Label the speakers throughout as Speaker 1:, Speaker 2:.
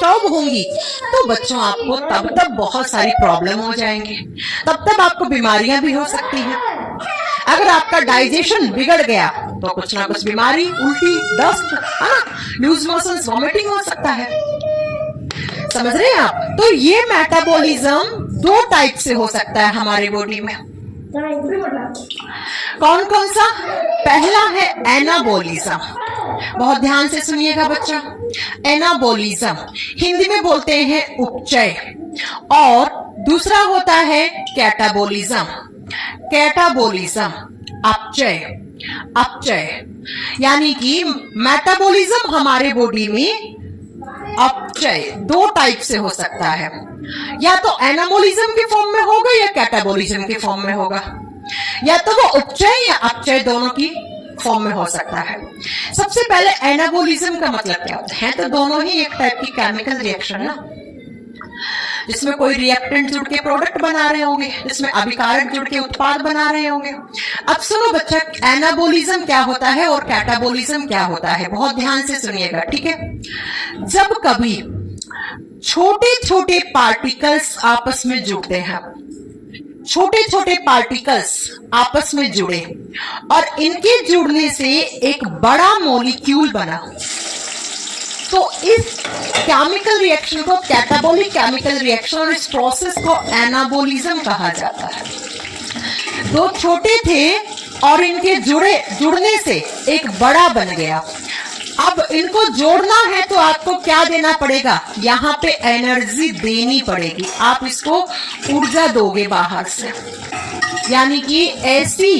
Speaker 1: Disturb होंगी तो बच्चों आपको तब तक बहुत सारी प्रॉब्लम हो जाएंगे, तब तक आपको बीमारियां भी हो सकती हैं। अगर आपका डाइजेशन बिगड़ गया तो कुछ ना कुछ बीमारी, उल्टी, दस्त, है ना, लूज मोशन, वॉमिटिंग हो सकता है। समझ रहे हैं आप? तो ये मेटाबॉलिज्म दो टाइप से हो सकता है हमारे बॉडी में। कौन कौन सा? पहला है एनाबॉलिज्म। बहुत ध्यान से सुनिएगा बच्चा। एनाबॉलिज्म हिंदी में बोलते हैं उपचय, और दूसरा होता है कैटाबॉलिज्म। कैटाबॉलिज्म अपचय। अपचय यानी कि मेटाबॉलिज्म हमारे बॉडी में अपचय दो टाइप से हो सकता है, या तो एनाबॉलिज्म के फॉर्म में होगा या कैटाबॉलिज्म के फॉर्म में होगा, या तो वो उपचय या अपचय दोनों की फॉर्म में हो सकता है। सबसे पहले एनाबॉलिज्म का मतलब क्या होता है? तो दोनों ही एक टाइप की केमिकल रिएक्शन ना, जिसमें कोई रिएक्टेंट जुड़ के प्रोडक्ट बना रहे होंगे, जिसमें अभिकारक जुड़ के उत्पाद बना रहे होंगे। अब सुनो बच्चा, एनाबॉलिज्म क्या होता है और कैटाबॉलिज्म क्या होता है, बहुत ध्यान से सुनिएगा, ठीक है। जब कभी छोटे छोटे पार्टिकल्स आपस में जुड़ते हैं, छोटे छोटे पार्टिकल्स आपस में जुड़े और इनके जुड़ने से एक बड़ा मॉलिक्यूल बना, तो इस केमिकल रिएक्शन को कैटाबॉलिक केमिकल रिएक्शन और इस प्रोसेस को एनाबॉलिज्म कहा जाता है। दो छोटे थे और इनके जुड़ने से एक बड़ा बन गया। अब इनको जोड़ना है तो आपको क्या देना पड़ेगा? यहाँ पे एनर्जी देनी पड़ेगी। आप इसको ऊर्जा दोगे बाहर से, यानी कि ऐसी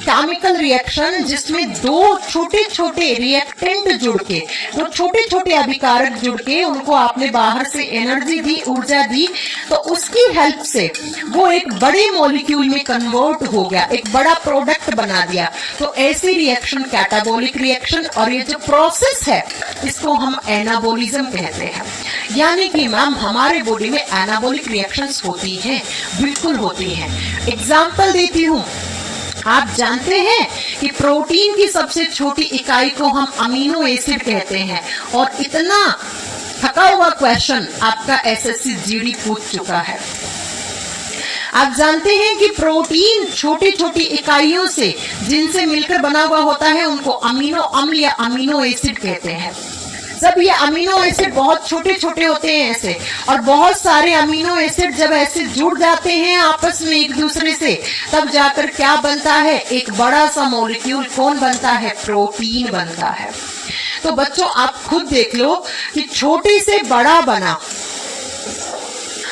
Speaker 1: केमिकल रिएक्शन जिसमें दो छोटे छोटे रिएक्टेंट जुड़ के, दो छोटे छोटे अभिकारक जुड़ के उनको आपने बाहर से एनर्जी दी, ऊर्जा दी, तो उसकी हेल्प से वो एक बड़े मॉलिक्यूल में कन्वर्ट हो गया, एक बड़ा प्रोडक्ट बना दिया। तो ऐसी रिएक्शन कैटाबॉलिक रिएक्शन, और ये जो प्रोसेस है इसको हम एनाबॉलिज्म कहते हैं। यानी कि मैम हमारे बॉडी में एनाबॉलिक रिएक्शंस होती हैं, बिल्कुल होती हैं। एग्जाम्पल देती हूँ, आप जानते हैं कि प्रोटीन की सबसे छोटी इकाई को हम अमीनो एसिड कहते हैं, और इतना थका हुआ क्वेश्चन आपका एसएससी जीडी पूछ चुका है। आप जानते हैं कि प्रोटीन छोटी छोटी इकाइयों से जिनसे मिलकर बना हुआ होता है उनको अमीनो अम्ल या अमीनो एसिड कहते हैं। जब ये अमीनो एसिड बहुत छोटे छोटे होते हैं ऐसे, और बहुत सारे अमीनो एसिड जब ऐसे जुड़ जाते हैं आपस में एक दूसरे से, तब जाकर क्या बनता है? एक बड़ा सा मॉलिक्यूल। कौन बनता है? प्रोटीन बनता है। तो बच्चों आप खुद देख लो कि छोटे से बड़ा बना,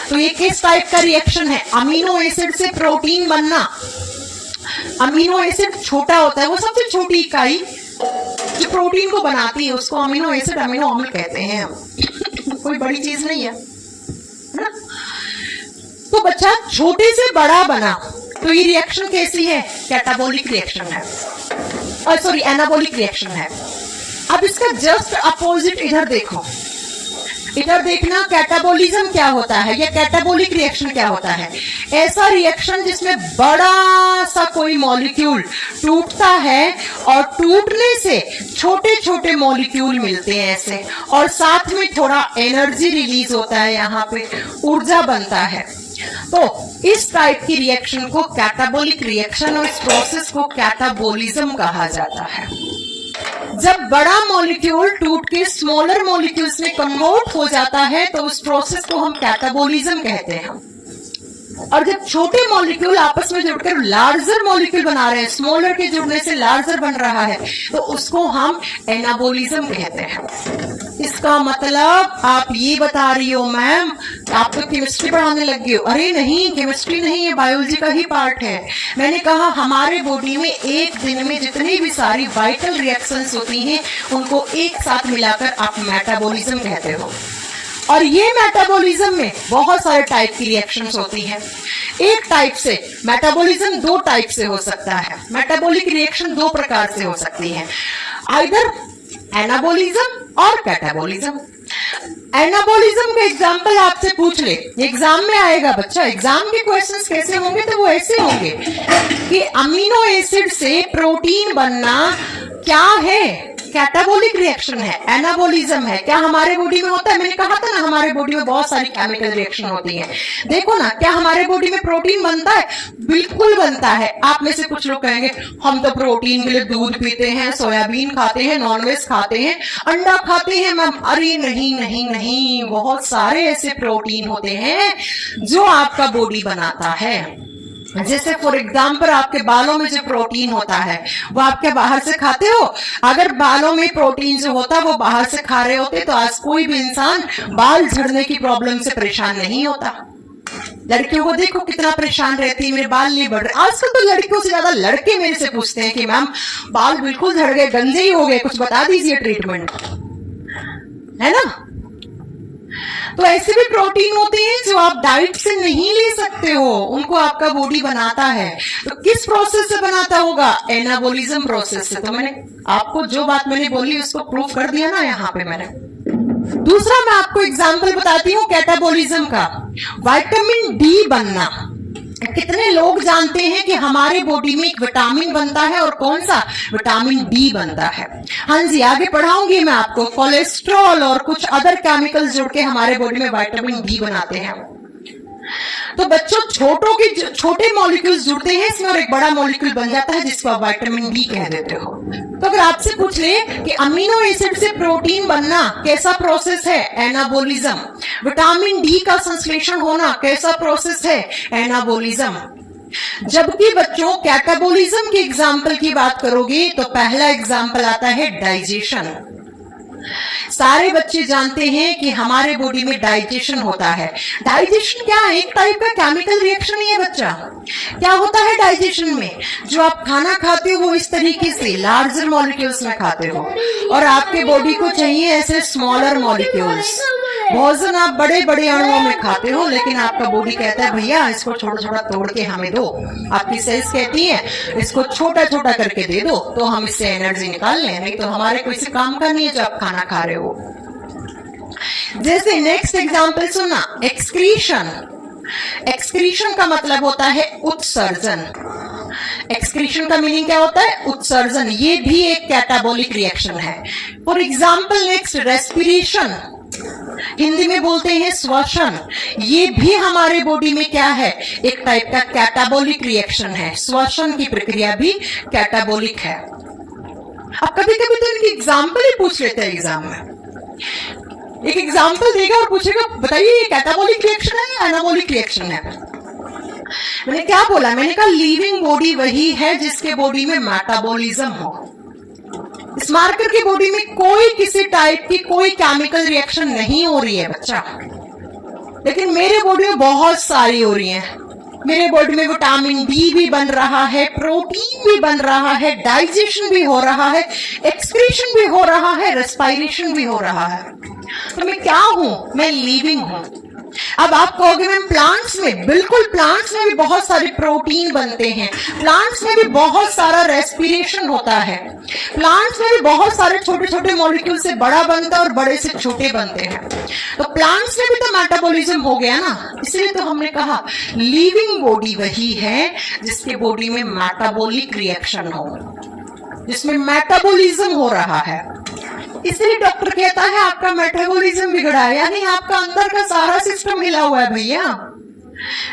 Speaker 1: तो ये किस टाइप का रिएक्शन है? अमीनो एसिड से प्रोटीन बनना। अमीनो एसिड छोटा होता है, वो सबसे छोटी इकाई जो प्रोटीन को बनाती है उसको अमीनो एसिड, अमीनो अम्ल कहते हैं हम। कोई बड़ी चीज नहीं है ना? तो बच्चा छोटे से बड़ा बना, तो ये रिएक्शन कैसी है? कैटाबॉलिक रिएक्शन है, और सॉरी एनाबॉलिक रिएक्शन है। अब इसका जस्ट अपोजिट इधर देखो, इधर देखना कैटाबॉलिज्म क्या होता है या कैटाबॉलिक रिएक्शन क्या होता है। ऐसा रिएक्शन जिसमें बड़ा सा कोई मॉलिक्यूल टूटता है और टूटने से छोटे छोटे मॉलिक्यूल मिलते हैं ऐसे, और साथ में थोड़ा एनर्जी रिलीज होता है, यहाँ पे ऊर्जा बनता है। तो इस टाइप की रिएक्शन को कैटाबॉलिक रिएक्शन और इस प्रोसेस को कैटाबॉलिज्म कहा जाता है। जब बड़ा मॉलिक्यूल टूट के स्मॉलर मॉलिक्यूल्स में कन्वर्ट हो जाता है तो उस प्रोसेस को हम कैटाबॉलिज्म कहते हैं। और जब छोटे मॉलिक्यूल आपस में जुड़कर लार्जर मॉलिक्यूल बना रहे हैं, स्मॉलर के जुड़ने से लार्जर बन रहा है, तो उसको हम एनाबॉलिज्म कहते हैं। इसका मतलब आप ये बता रही हो मैम आप तो केमिस्ट्री पढ़ाने लग गए हो। अरे नहीं, केमिस्ट्री नहीं, ये बायोलॉजी का ही पार्ट है। मैंने कहा हमारे बॉडी में एक दिन में जितनी भी सारी वाइटल रिएक्शंस होती हैं उनको एक साथ मिलाकर आप मेटाबॉलिज्म कहते हो। और ये मेटाबॉलिज्म में बहुत सारे टाइप की रिएक्शंस होती हैं। एक टाइप से मेटाबॉलिज्म दो टाइप से हो सकता है। मेटाबॉलिक रिएक्शन दो प्रकार से हो सकती है, आइदर एनाबॉलिज्म और कैटाबॉलिज्म। एनाबॉलिज्म का एग्जाम्पल आपसे पूछ ले, एग्जाम में आएगा बच्चा। एग्जाम के क्वेश्चंस कैसे होंगे? तो वो ऐसे होंगे कि अमीनो एसिड से प्रोटीन बनना क्या है? कैटाबोलिक रिएक्शन है, एनाबोलिज्म है। क्या हमारे बॉडी में होता है? मैंने कहा था ना हमारे बॉडी में बहुत सारी केमिकल रिएक्शन होती है। देखो ना, क्या हमारे बॉडी में प्रोटीन बनता है? बिल्कुल बनता है। आप में से कुछ लोग कहेंगे हम तो प्रोटीन के लिए दूध पीते हैं, सोयाबीन खाते हैं, नॉनवेज खाते हैं, अंडा खाते हैं मैम। अरे नहीं नहीं नहीं, बहुत सारे ऐसे प्रोटीन होते हैं जो आपका बॉडी बनाता है। जैसे फॉर एग्जाम्पल आपके बालों में जो प्रोटीन होता है वो आपके बाहर से खाते हो। अगर बालों में प्रोटीन जो होता है वो बाहर से खा रहे होते तो आज कोई भी इंसान बाल झड़ने की प्रॉब्लम से परेशान नहीं होता। लड़कियों को देखो कितना परेशान रहती है, मेरे बाल नहीं बढ़ रहे। आजकल तो लड़कियों से ज्यादा लड़के मेरे से पूछते हैं कि मैम बाल बिल्कुल झड़ गए, गंजे ही हो गए, कुछ बता दीजिए ट्रीटमेंट, है ना। तो ऐसे भी प्रोटीन होते हैं जो आप डाइट से नहीं ले सकते हो, उनको आपका बॉडी बनाता है। तो किस प्रोसेस से बनाता होगा? एनाबोलिज्म प्रोसेस से। तो मैंने आपको जो बात मैंने बोली उसको प्रूफ कर दिया ना यहाँ पे मैंने। दूसरा मैं आपको एग्जांपल बताती हूँ कैटाबोलिज्म का। विटामिन डी बनना। कितने लोग जानते हैं कि हमारे बॉडी में एक विटामिन बनता है और कौन सा? विटामिन डी बनता है। हाँ जी, आगे पढ़ाऊंगी मैं आपको। कोलेस्ट्रॉल और कुछ अदर केमिकल्स जुड़ के हमारे बॉडी में विटामिन डी बनाते हैं। तो बच्चों छोटे मॉलिक्यूल्स जुड़ते हैं इसमें और एक बड़ा मॉलिक्यूल बन जाता है जिसको आप विटामिन डी कह देते हो। तो अगर आपसे पूछ ले कि अमीनो एसिड से प्रोटीन बनना कैसा प्रोसेस है? एनाबोलिज्म। विटामिन डी का संश्लेषण होना कैसा प्रोसेस है? एनाबोलिज्म। जबकि बच्चों कैटाबोलिज्म के एग्जाम्पल की बात करोगे तो पहला एग्जाम्पल आता है डाइजेशन। सारे बच्चे जानते हैं कि हमारे बॉडी में डाइजेशन होता है। डाइजेशन क्या है? एक टाइप का केमिकल रिएक्शन ही है बच्चा। क्या होता है डाइजेशन में? जो आप खाना खाते हो वो इस तरीके से लार्जर मॉलिक्यूल्स में खाते हो और आपके बॉडी को चाहिए ऐसे स्मॉलर मॉलिक्यूल्स। भोजन आप बड़े बड़े अणुओं में खाते हो लेकिन आपका बॉडी कहता है भैया इसको छोटा छोटा तोड़ के हमें दो। आपकी सेल्स कहती है इसको छोटा छोटा करके दे दो तो हम इससे एनर्जी निकाल लें, नहीं तो हमारे कोई से काम का नहीं है जो आप खाना खा रहे हो। जैसे नेक्स्ट एग्जांपल सुना, एक्सक्रीशन। एक्सक्रीशन का मतलब होता है उत्सर्जन। एक्सक्रीशन का मीनिंग क्या होता है? उत्सर्जन। ये भी एक कैटाबोलिक रिएक्शन है। For example next respiration, Hindi में बोलते हैं श्वसन। ये भी हमारे बॉडी में क्या है? एक टाइप का कैटाबोलिक रिएक्शन है। श्वसन की प्रक्रिया भी कैटाबोलिक है। अब कभी कभी तो इनकी एग्जाम्पल ही पूछ लेते हैं एग्जाम में। एक एग्जाम्पल देगा और पूछेगा बताइए ये कैटाबोलिक रिएक्शन है या एनाबोलिक रिएक्शन है? मैंने क्या बोला? मैंने कहा लिविंग बॉडी वही है जिसके बॉडी में मेटाबॉलिज्म हो। इस मार्कर की बॉडी में कोई किसी टाइप की कोई केमिकल रिएक्शन नहीं हो रही है बच्चा, लेकिन मेरे बॉडी में बहुत सारी हो रही है। मेरे बॉडी में विटामिन डी भी बन रहा है, प्रोटीन भी बन रहा है, डाइजेशन भी हो रहा है, एक्सक्रीशन भी हो रहा है, रेस्पिरेशन भी हो रहा है। तो मैं क्या हूं? मैं लिविंग हूं। अब आप कहोगे मैम प्लांट्स में, बिल्कुल प्लांट्स में भी बहुत सारे प्रोटीन बनते हैं, प्लांट्स में भी बहुत सारा रेस्पिरेशन होता है, प्लांट्स में भी बहुत सारे छोटे छोटे मॉलिक्यूल से बड़ा बनता है और बड़े से छोटे बनते हैं। तो प्लांट्स में भी तो मेटाबॉलिज्म हो गया ना, इसलिए तो हमने कहा लिविंग बॉडी वही है जिसके बॉडी में मेटाबॉलिक रिएक्शन हो, जिसमें मेटाबॉलिज्म हो रहा है। इसलिए डॉक्टर कहता है आपका मेटाबॉलिज्म बिगड़ा है, यानी आपका अंदर का सारा सिस्टम हिला हुआ है भैया।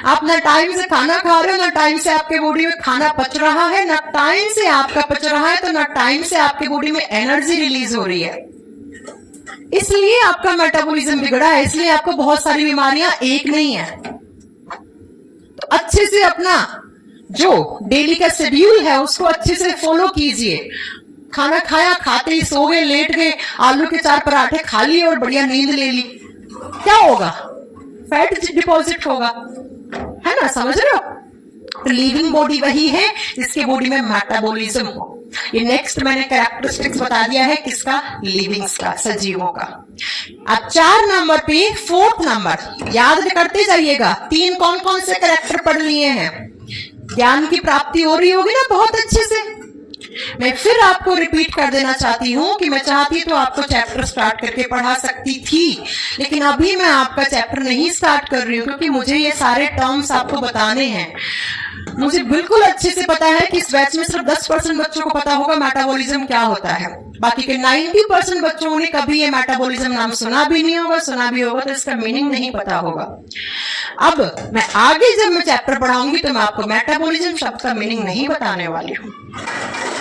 Speaker 1: आप ना टाइम से खाना खा रहे हो, ना टाइम से आपके बॉडी में खाना पच रहा है, ना टाइम से आपका पच रहा है, तो ना टाइम से आपके बॉडी में एनर्जी रिलीज हो रही है। इसलिए आपका मेटाबॉलिज्म बिगड़ा है, इसलिए आपको बहुत सारी बीमारियां एक नहीं है। तो अच्छे से अपना जो डेली का शेड्यूल है उसको अच्छे से फॉलो कीजिए। खाना खाया, खाते ही सो गए, लेट गए, आलू के 4 पराठे खा लिए और बढ़िया नींद ले ली, क्या होगा? फैट डिपॉजिट होगा, है ना? समझ रहे हो? लिविंग बॉडी वही है जिसके बॉडी में मेटाबॉलिज्म हो। ये नेक्स्ट मैंने कैरेक्टरिस्टिक्स बता दिया है किसका? लिविंग्स का, सजीवों का। अब 4 नंबर पे 4th नंबर याद करते जाइएगा। 3 कौन कौन से कैरेक्टर पढ़ लिए हैं? ज्ञान की प्राप्ति हो रही होगी ना बहुत अच्छे से। मैं फिर आपको रिपीट कर देना चाहती हूँ कि मैं चाहती तो आपको चैप्टर स्टार्ट करके पढ़ा सकती थी, लेकिन अभी मैं आपका चैप्टर नहीं स्टार्ट कर रही हूँ क्योंकि मुझे ये सारे टर्म्स आपको बताने हैं। मुझे बिल्कुल अच्छे से पता है कि इस बैच में सिर्फ 10% बच्चों को पता होगा मेटाबॉलिज्म क्या होता है। बाकी के 90% बच्चों ने कभी ये मेटाबॉलिज्म नाम सुना भी नहीं होगा, सुना भी होगा तो इसका मीनिंग नहीं पता होगा। अब मैं आगे जब मैं चैप्टर पढ़ाऊंगी तो मैं आपको मेटाबॉलिज्म शब्द का मीनिंग नहीं बताने वाली हूँ,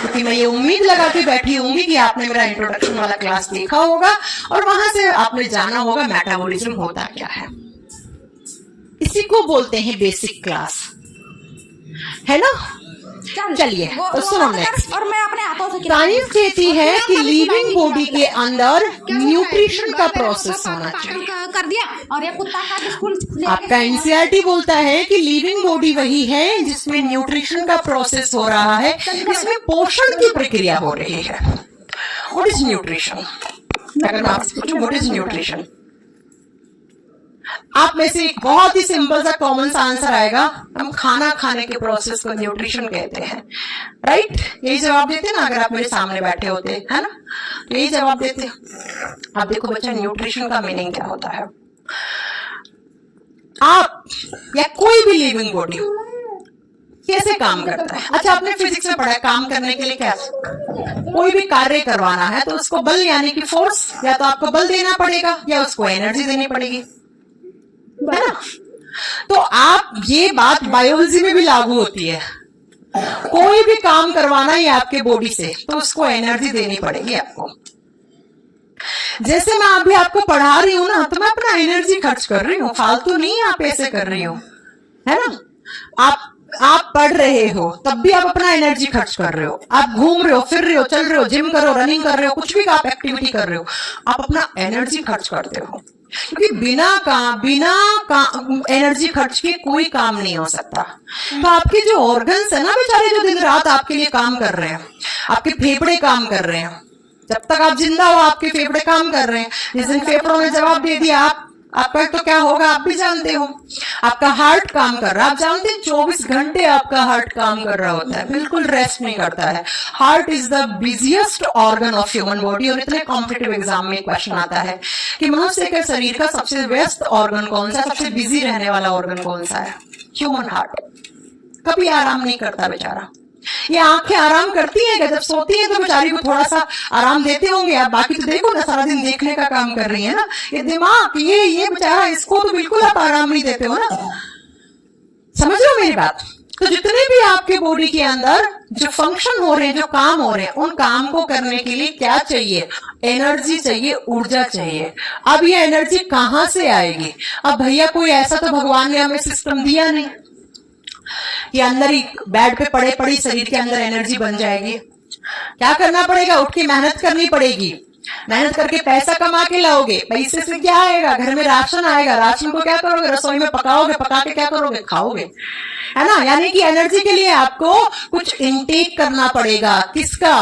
Speaker 1: क्योंकि मैं ये उम्मीद लगा के बैठी होंगी कि आपने मेरा इंट्रोडक्शन वाला क्लास देखा होगा और वहां से आपने जाना होगा मेटाबॉलिज्म होता क्या है। इसी को बोलते हैं बेसिक क्लास, है ना। चलिए तो सुनो नेक्स्ट।
Speaker 2: और मैं अपने हाथों से
Speaker 1: साइंस कहती है कि लिविंग बॉडी के अंदर न्यूट्रिशन का प्रोसेस होना चाहिए।
Speaker 2: कर दिया और ये कुत्ता का स्कूल
Speaker 1: आपका एनसीईआरटी बोलता है कि लिविंग बॉडी वही है जिसमें न्यूट्रिशन का प्रोसेस हो रहा है, जिसमें पोषण की प्रक्रिया हो रही है। What is nutrition? अगर मैं आपसे पूछूं व्हाट इज न्यूट्रिशन, आप में से एक बहुत ही सिंपल सा कॉमन सा आंसर आएगा, हम खाना खाने के प्रोसेस को न्यूट्रिशन कहते हैं, राइट? यही जवाब देते ना अगर आप मेरे सामने बैठे होते, है ना, तो यही जवाब देते। आप देखो बच्चा, न्यूट्रिशन का मीनिंग क्या होता है। आप या कोई भी लिविंग बॉडी कैसे काम करता है? अच्छा, आपने फिजिक्स में पढ़ा है काम करने के लिए क्या, कोई भी कार्य करवाना है तो उसको बल यानी कि फोर्स, या तो आपको बल देना पड़ेगा या उसको एनर्जी देनी पड़ेगी, है ना। तो आप ये बात बायोलॉजी में भी लागू होती है, कोई भी काम करवाना है आपके बॉडी से तो उसको एनर्जी देनी पड़ेगी आपको। जैसे मैं अभी आपको पढ़ा रही हूं ना, तो मैं अपना एनर्जी खर्च कर रही हूँ, फालतू नहीं आप ऐसे कर रही हो, है ना। आप पढ़ रहे हो तब भी आप अपना एनर्जी खर्च कर रहे हो, आप घूम रहे हो, फिर रहे हो, चल रहे हो, जिम कर रहे हो, रनिंग कर रहे हो, कुछ भी आप एक्टिविटी कर रहे हो, आप अपना एनर्जी खर्च करते हो, क्योंकि बिना एनर्जी खर्च के कोई काम नहीं हो सकता। तो आपके जो ऑर्गन्स है ना बेचारे, जो दिन रात आपके लिए काम कर रहे हैं, आपके फेफड़े काम कर रहे हैं, जब तक आप जिंदा हो आपके फेफड़े काम कर रहे हैं। जिस दिन फेफड़ों ने जवाब दे दिया आपका तो क्या होगा आप भी जानते हो। आपका हार्ट काम कर रहा है, आप जानते हैं 24 घंटे आपका हार्ट काम कर रहा होता है, बिल्कुल रेस्ट नहीं करता है। Heart is the busiest organ of human body. और इतने कॉम्पिटिटिव एग्जाम में क्वेश्चन आता है कि मनुष्य के शरीर का सबसे व्यस्त ऑर्गन कौन सा है, सबसे बिजी रहने वाला ऑर्गन कौन सा है? Human heart. कभी आराम नहीं करता बेचारा। ये आंखें आराम करती है क्या? जब सोती है तो बेचारी को थोड़ा सा आराम देते होंगे आप, बाकी तो देखो ना सारा दिन देखने का काम कर रही है ना। ये दिमाग ये बेचारा, इसको तो बिल्कुल आप आराम नहीं देते हो ना। समझ लो मेरी बात। तो जितने भी आपके बॉडी के अंदर जो फंक्शन हो रहे हैं, जो काम हो रहे हैं, उन काम को करने के लिए क्या चाहिए? एनर्जी चाहिए, ऊर्जा चाहिए। अब ये एनर्जी कहां से आएगी? अब भैया कोई ऐसा तो भगवान ने हमें सिस्टम दिया नहीं ये अंदर ही बेड पे पड़े पड़ी शरीर के अंदर एनर्जी बन जाएगी। क्या करना पड़ेगा? उठ के मेहनत करनी पड़ेगी, मेहनत करके पैसा कमा के लाओगे। पैसे से क्या आएगा? घर में राशन आएगा। राशन को क्या करोगे? रसोई में पकाओगे, पका के क्या करोगे? खाओगे, है ना। यानी कि एनर्जी के लिए आपको कुछ इनटेक करना पड़ेगा। किसका?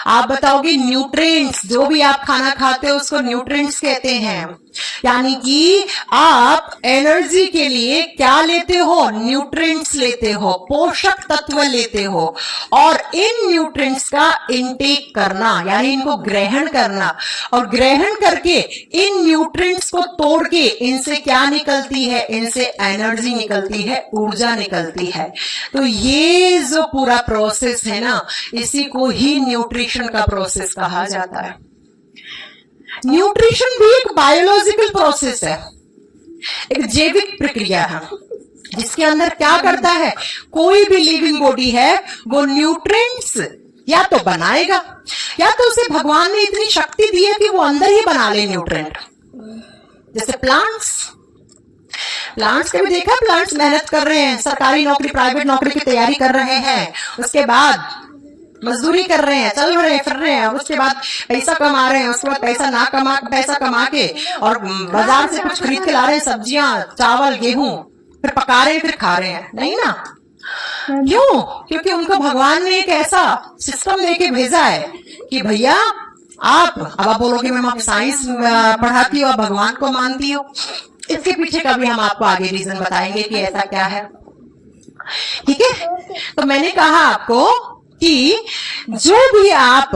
Speaker 1: आप बताओगे न्यूट्रिएंट्स। जो भी आप खाना खाते हो उसको न्यूट्रिएंट्स कहते हैं। यानी कि आप एनर्जी के लिए क्या लेते हो? न्यूट्रिएंट्स लेते हो, पोषक तत्व लेते हो। और इन न्यूट्रिएंट्स का इनटेक करना यानी इनको ग्रहण करना, और ग्रहण करके इन न्यूट्रिएंट्स को तोड़ के इनसे क्या निकलती है? इनसे एनर्जी निकलती है, ऊर्जा निकलती है। तो ये जो पूरा प्रोसेस है ना, इसी को ही न्यूट्रिशन का प्रोसेस कहा जाता है। न्यूट्रिशन भी एक बायोलॉजिकल प्रोसेस है, एक जैविक प्रक्रिया है, जिसके अंदर क्या करता है? कोई भी लिविंग बॉडी है वो न्यूट्रिएंट्स या तो बनाएगा, या तो उसे भगवान ने इतनी शक्ति दी है कि वो अंदर ही बना ले न्यूट्रिएंट। जैसे प्लांट्स का भी देखा, प्लांट्स मेहनत कर रहे हैं, सरकारी नौकरी प्राइवेट नौकरी की तैयारी कर रहे हैं, उसके बाद मजदूरी कर रहे हैं, चल रहे हैं, फिर रहे हैं, और उसके बाद पैसा कमा रहे हैं। उसके बाद पैसा कमा के और बाजार से कुछ खरीद के ला रहे हैं, सब्जियां, चावल, गेहूं, फिर पका रहे हैं, फिर खा रहे हैं। नहीं ना? क्यों? क्योंकि उनको भगवान ने एक ऐसा सिस्टम देके भेजा है कि भैया अब आप बोलोगे मैम आप साइंस पढ़ाती हो, भगवान को मानती हो। इसके पीछे का भी हम आपको आगे रीजन बताएंगे कि ऐसा क्या है। ठीक है, तो मैंने कहा आपको कि जो भी आप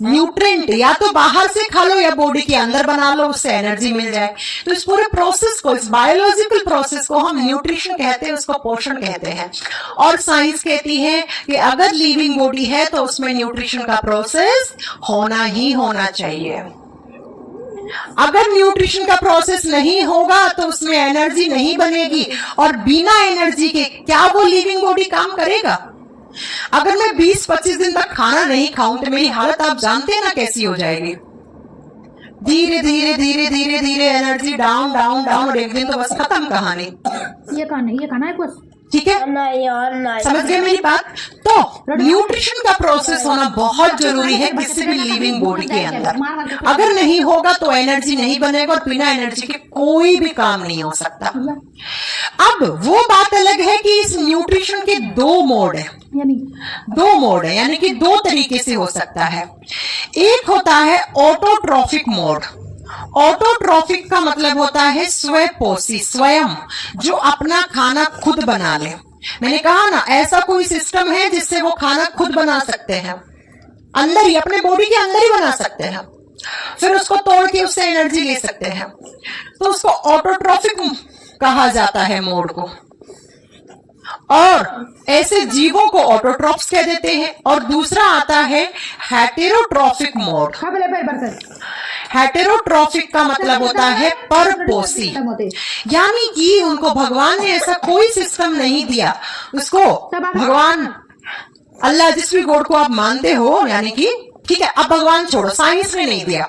Speaker 1: न्यूट्रेंट या तो बाहर से खा लो या बॉडी के अंदर बना लो, उससे एनर्जी मिल जाए। तो इस पूरे प्रोसेस को, इस बायोलॉजिकल प्रोसेस को हम न्यूट्रिशन कहते हैं, उसको पोषण कहते हैं। और साइंस कहती है कि अगर लिविंग बॉडी है तो उसमें न्यूट्रिशन का प्रोसेस होना ही होना चाहिए। अगर न्यूट्रिशन का प्रोसेस नहीं होगा तो उसमें एनर्जी नहीं बनेगी, और बिना एनर्जी के क्या वो लिविंग बॉडी काम करेगा? अगर मैं 20-25 दिन तक खाना नहीं खाऊं तो मेरी हालत आप जानते हैं ना कैसी हो जाएगी। धीरे धीरे धीरे धीरे धीरे एनर्जी डाउन डाउन डाउन, और एक दिन तो बस खत्म कहानी।
Speaker 2: ये खाना है कुछ।
Speaker 1: ठीक है, समझ गए मेरी बात? तो न्यूट्रिशन का प्रोसेस होना बहुत जरूरी है किसी भी लिविंग बॉडी के अंदर। अगर नहीं होगा तो एनर्जी नहीं बनेगा, और बिना एनर्जी के कोई भी काम नहीं हो सकता। अब वो बात अलग है कि इस न्यूट्रिशन के दो मोड है, यानी कि दो तरीके से हो सकता है। एक होता है ऑटोट्रॉफिक मोड। ऑटोट्रॉफिक का मतलब होता है स्वयंपोषी, स्वयं जो अपना खाना खुद बना ले। मैंने कहा ना, ऐसा कोई सिस्टम है जिससे वो खाना खुद बना सकते हैं, अंदर ही, अपने बॉडी के अंदर ही बना सकते हैं, फिर उसको तोड़ के उससे एनर्जी ले सकते हैं। तो उसको ऑटोट्रॉफिक कहा जाता है मोड को। और ऐसे जीवों को ऑटोट्रॉफ्स कह देते हैं। और दूसरा आता है हेटेरोट्रॉफिक मोड। हेटेरोट्रॉफिक का मतलब होता है परपोषी, यानी कि उनको भगवान ने ऐसा कोई सिस्टम नहीं दिया। उसको भगवान, अल्लाह, जिस भी गॉड को आप मानते हो, यानी कि ठीक है, अब भगवान छोड़ो, साइंस ने नहीं दिया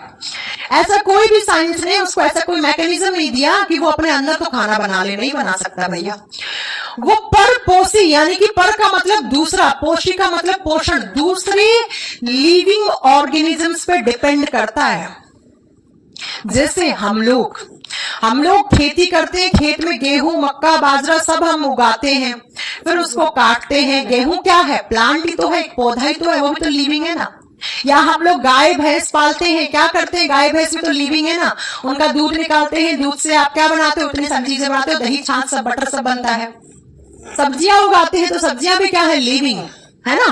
Speaker 1: ऐसा, कोई भी साइंस ने उसको ऐसा कोई मैकेनिज्म नहीं दिया कि वो अपने अंदर तो खाना बना ले, नहीं बना सकता भैया। वो परपोषी, यानी कि पर का मतलब दूसरा, पोषी का मतलब पोषण, दूसरे लिविंग ऑर्गेनिजम्स पे डिपेंड करता है। जैसे हम लोग खेती करते हैं, खेत में गेहूं, मक्का, बाजरा सब हम उगाते हैं, फिर उसको काटते हैं। गेहूं क्या है? प्लांट ही तो है, एक पौधा ही तो है, वो भी तो लिविंग है ना। या हम लोग गाय भैंस पालते हैं, क्या करते हैं? गाय भैंस भी तो लिविंग है ना, उनका दूध निकालते हैं, दूध से आप क्या बनाते हो? उतनी सारी चीजें बनाते हो, दही, छाछ, सब, बटर सब बनता है। सब्जियां उगाते हैं तो सब्जियां भी क्या है? लिविंग है ना।